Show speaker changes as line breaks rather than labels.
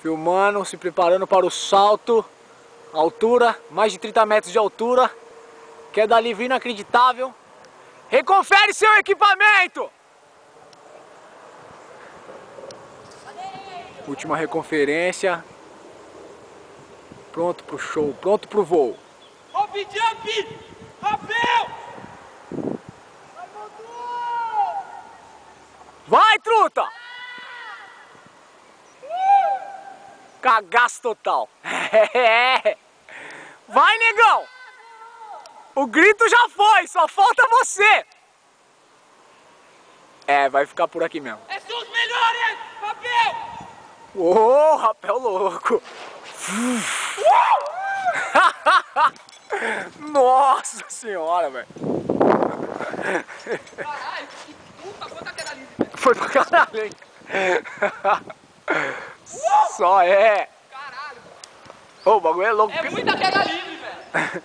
Filmando, se preparando para o salto. Altura, mais de 30 metros de altura. Queda livre inacreditável. Reconfere seu equipamento! Última reconferência. Pronto pro show, pronto pro voo.
Hop jump! Rapel!
Vai, truta! Cagaço total. Vai, negão! O grito já foi, só falta você! É, vai ficar por aqui mesmo.
É são os melhores! Rapel!
Ô, rapel louco! Nossa senhora, velho!
Caralho, que puta, quanta queda livre, velho!
Foi pra caralho, hein? Só é!
Caralho!
Ô, o bagulho é louco.
É muita queda livre, velho!